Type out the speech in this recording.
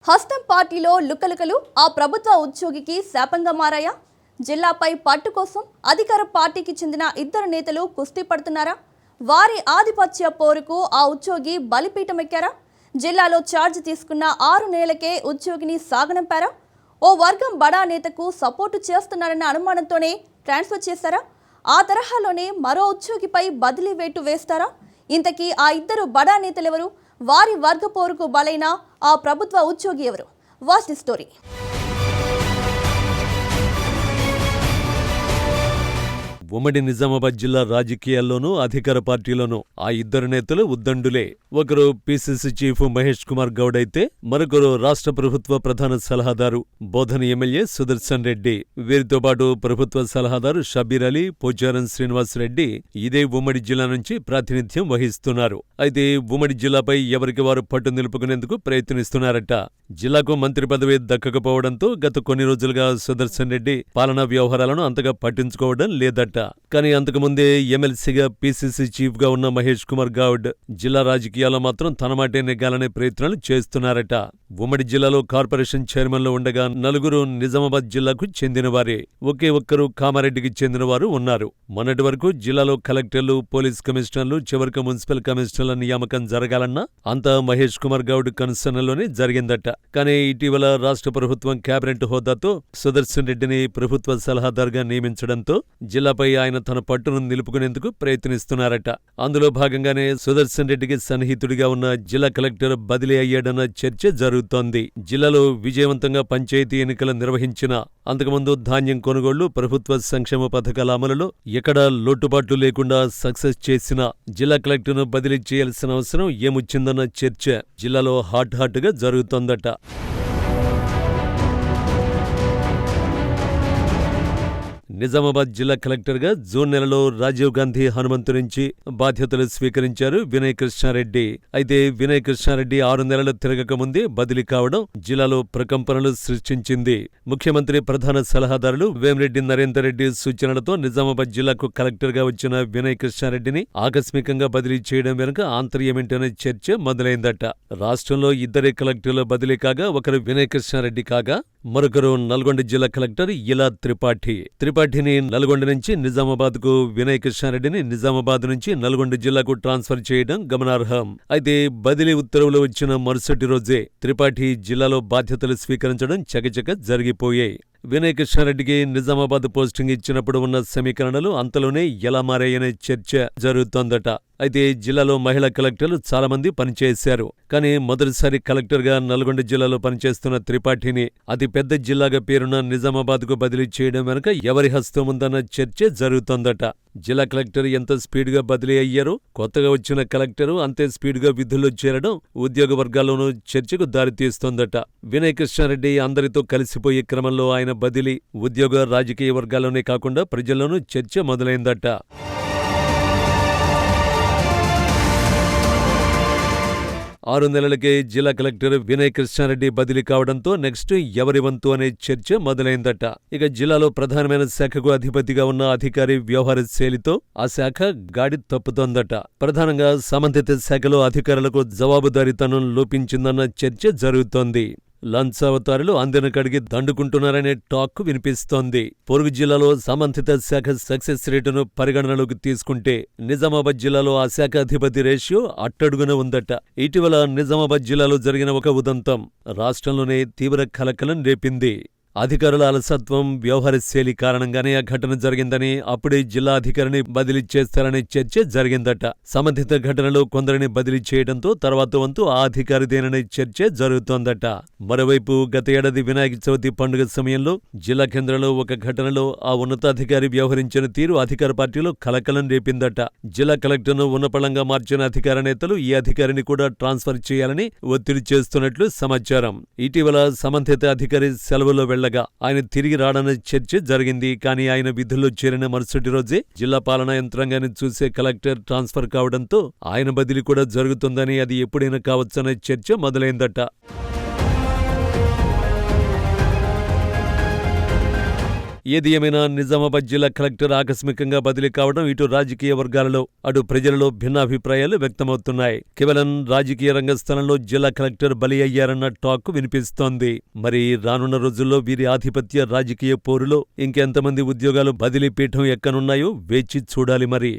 హస్తం పార్టీలో లుకలుకలు ఆ ప్రభుత్వ ఉద్యోగికి శాపంగా మారాయా? జిల్లాపై పట్టు కోసం అధికార పార్టీకి చెందిన ఇద్దరు నేతలు కుస్తీ పడుతున్నారా? వారి ఆధిపత్య పోరుకు ఆ ఉద్యోగి బలిపీఠమెక్కారా? జిల్లాలో ఛార్జ్ తీసుకున్న 6 నెలలకే ఉద్యోగిని సాగనంపారా? ఓ వర్గం బడా నేతకు సపోర్టు చేస్తున్నారన్న అనుమానంతోనే ట్రాన్స్ఫర్ చేశారా? ఆ తరహాలోనే మరో ఉద్యోగిపై బదిలీ వేటు వేస్తారా? ఇంతకీ ఆ ఇద్దరు బడా నేతలెవరు? వారి వర్గ పోరుకు బలైన ఆ ప్రభుత్వ ఉద్యోగి ఎవరు? Watch the story. ఉమ్మడి నిజామాబాద్ జిల్లా రాజకీయాల్లోనూ అధికార పార్టీలోనూ ఆ ఇద్దరు నేతలు ఉద్దండులే. ఒకరు పిసిసి చీఫ్ మహేష్ కుమార్ గౌడ్ అయితే మరొకరు రాష్ట్ర ప్రభుత్వ ప్రధాన సలహాదారు బోధన ఎమ్మెల్యే సుదర్శన్ రెడ్డి. వీరితో పాటు ప్రభుత్వ సలహాదారు షబీర్ అలీ, పోచారం శ్రీనివాస్ రెడ్డి ఇదే ఉమ్మడి జిల్లా నుంచి ప్రాతినిధ్యం వహిస్తున్నారు. అయితే ఉమ్మడి జిల్లాపై ఎవరికి వారు పట్టు నిలుపుకునేందుకు ప్రయత్నిస్తున్నారట. జిల్లాకు మంత్రి పదవి దక్కకపోవడంతో గత కొన్ని రోజులుగా సుదర్శన్ రెడ్డి పాలనా వ్యవహారాలను అంతగా పట్టించుకోవడం లేదట. కానీ అంతకుముందే ఎమ్మెల్సీగా పిసిసి చీఫ్ గా ఉన్న మహేష్ కుమార్ గౌడ్ జిల్లా రాజకీయాల్లో మాత్రం తన మాటే నెగ్గాలనే ప్రయత్నాలు చేస్తున్నారట. ఉమ్మడి జిల్లాలో కార్పొరేషన్ చైర్మన్లు ఉండగా 4 నిజామాబాద్ జిల్లాకు చెందినవారే. ఒకే ఒక్కరు కామారెడ్డికి చెందినవారు ఉన్నారు. మొన్నటి వరకు జిల్లాలో కలెక్టర్లు, పోలీస్ కమిషనర్లు, చివరకు మున్సిపల్ కమిషనర్ల నియామకం జరగాలన్నా అంతా మహేష్ కుమార్ గౌడ్ కన్సర్న్లోనే జరిగిందట. కానీ ఇటీవల రాష్ట్ర ప్రభుత్వం కేబినెట్ హోదాతో సుదర్శన్ రెడ్డిని ప్రభుత్వ సలహాదారుగా నియమించడంతో జిల్లాపై ఆయన తన పట్టును నిలుపుకునేందుకు ప్రయత్నిస్తున్నారట. అందులో భాగంగానే సుదర్శన్ రెడ్డికి సన్నిహితుడిగా ఉన్న జిల్లా కలెక్టర్ బదిలీ అయ్యాడన్న చర్చ జరుగుతోంది. జిల్లాలో విజయవంతంగా పంచాయతీ ఎన్నికలు నిర్వహించిన, అంతకుముందు ధాన్యం కొనుగోళ్లు, ప్రభుత్వ సంక్షేమ పథకాల అమలులో ఎక్కడా లోటుపాట్లు లేకుండా సక్సెస్ చేసిన జిల్లా కలెక్టర్ను బదిలీ చేయాల్సిన అవసరం ఏమొచ్చిందన్న చర్చ జిల్లాలో హాట్గా జరుగుతోందట. నిజామాబాద్ జిల్లా కలెక్టర్గా జూన్ నెలలో రాజీవ్ గాంధీ హనుమంతు నుంచి బాధ్యతలు స్వీకరించారు వినయ్ కృష్ణారెడ్డి. అయితే వినయ్ కృష్ణారెడ్డి 6 నెలలు తిరగకముందే బదిలీ కావడం జిల్లాలో ప్రకంపనలు సృష్టించింది. ముఖ్యమంత్రి ప్రధాన సలహాదారులు వేమిరెడ్డి నరేందర్ రెడ్డి సూచనలతో నిజామాబాద్ జిల్లాకు కలెక్టర్గా వచ్చిన వినయ్ కృష్ణారెడ్డిని ఆకస్మికంగా బదిలీ చేయడం వెనుక ఆంతర్యమేంటనే చర్చ మొదలైందట. రాష్ట్రంలో ఇద్దరే కలెక్టర్ల బదిలీ కాగా ఒకరు వినయ్ కృష్ణారెడ్డి కాగా మరొకరు నల్గొండ జిల్లా కలెక్టర్ ఇలా త్రిపాఠిని నల్గొండ నుంచి నిజామాబాద్ కు, వినయ్ కృష్ణారెడ్డిని నిజామాబాద్ నుంచి నల్గొండ జిల్లాకు ట్రాన్స్ఫర్ చేయడం గమనార్హం. అయితే బదిలీ ఉత్తర్వులు వచ్చిన మరుసటి రోజే త్రిపాఠి జిల్లాలో బాధ్యతలు స్వీకరించడం చకచక జరిగిపోయాయి. వినయ్ కృష్ణారెడ్డికి నిజామాబాద్ పోస్టింగ్ ఇచ్చినప్పుడు ఉన్న సమీకరణలు అంతలోనే ఎలా మారాయనే చర్చ జరుగుతోందట. అయితే జిల్లాలో మహిళా కలెక్టర్లు చాలా మంది పనిచేశారు. కానీ మొదటిసారి కలెక్టర్గా నల్గొండ జిల్లాలో పనిచేస్తున్న త్రిపాఠిని అతి పెద్ద జిల్లాగా పేరున్న నిజామాబాద్కు బదిలీ చేయడం వెనుక ఎవరి హస్తం ఉందన్న చర్చ జరుగుతోందట. జిల్లా కలెక్టర్ ఎంత స్పీడ్గా బదిలీ అయ్యారో కొత్తగా వచ్చిన కలెక్టరు అంతే స్పీడ్గా విధుల్లో చేరడం ఉద్యోగ వర్గాల్లోనూ చర్చకు దారితీస్తోందట. వినయ్ కృష్ణారెడ్డి అందరితో కలిసిపోయే క్రమంలో ఆయన బదిలీ ఉద్యోగ రాజకీయ వర్గాల్లోనే కాకుండా ప్రజల్లోనూ చర్చ మొదలైందట. 6 నెలలకే జిల్లా కలెక్టర్ వినయ్ కృష్ణారెడ్డి బదిలీ కావడంతో నెక్స్ట్ ఎవరి వంతు అనే చర్చ మొదలైందట. ఇక జిల్లాలో ప్రధానమైన శాఖకు అధిపతిగా ఉన్న అధికారి వ్యవహార శైలితో ఆ శాఖ గాడి తప్పుతోందట. ప్రధానంగా సంబంధిత శాఖలో అధికారులకు జవాబుదారీతనం లోపించిందన్న చర్చ జరుగుతోంది. లంచావతారులు అందిన కడిగి దండుకుంటున్నారనే టాక్ వినిపిస్తోంది. పొరుగు జిల్లాలో సంబంధిత శాఖ సక్సెస్ రేటును పరిగణనలోకి తీసుకుంటే నిజామాబాద్ జిల్లాలో ఆ శాఖ అధిపతి రేషియో అట్టడుగున ఉందట. ఇటీవల నిజామాబాద్ జిల్లాలో జరిగిన ఒక ఉదంతం రాష్ట్రంలోనే తీవ్ర కలకలం రేపింది. అధికారుల అలసత్వం, వ్యవహార శైలి కారణంగానే ఆ ఘటన జరిగిందని, అప్పుడే జిల్లా అధికారిని బదిలీ చేస్తారనే చర్చ జరిగిందట. సంబంధిత ఘటనలో కొందరిని బదిలీ చేయడంతో తర్వాత వంతు ఆ అధికారిదేననే చర్చ జరుగుతోందట. మరోవైపు గత ఏడాది వినాయక చవితి పండుగ సమయంలో జిల్లా కేంద్రంలో ఒక ఘటనలో ఆ ఉన్నతాధికారి వ్యవహరించిన తీరు అధికార పార్టీలో కలకలం రేపిందట. జిల్లా కలెక్టర్ను ఉన్నపళంగా మార్చిన అధికార నేతలు ఈ అధికారిని కూడా ట్రాన్స్ఫర్ చేయాలని ఒత్తిడి చేస్తున్నట్లు సమాచారం. ఇటీవల సంబంధిత అధికారి సెలవులో వెళ్లగా ఆయన తిరిగి రాడన్న చర్చ జరిగింది. కానీ ఆయన విధుల్లో చేరిన మరుసటి రోజే జిల్లా పాలనా యంత్రాంగాన్ని చూసే కలెక్టర్ ట్రాన్స్ఫర్ కావడంతో ఆయన బదిలీ కూడా జరుగుతుందని, అది ఎప్పుడైనా కావచ్చనే చర్చ మొదలైందట. 7 ఏది ఏమైనా నిజామాబాద్ జిల్లా కలెక్టర్ ఆకస్మికంగా బదిలీ కావడం ఇటు రాజకీయ వర్గాలలో అటు ప్రజలలో భిన్నాభిప్రాయాలు వ్యక్తమవుతున్నాయి. కేవలం రాజకీయ రంగస్థలంలో జిల్లా కలెక్టర్ బలి అయ్యారన్న టాక్ వినిపిస్తోంది. మరి రానున్న రోజుల్లో వీరి ఆధిపత్య రాజకీయ పోరులో ఇంకెంతమంది ఉద్యోగాలు బదిలీ పీఠం ఎక్కనున్నాయో వేచి చూడాలి మరి.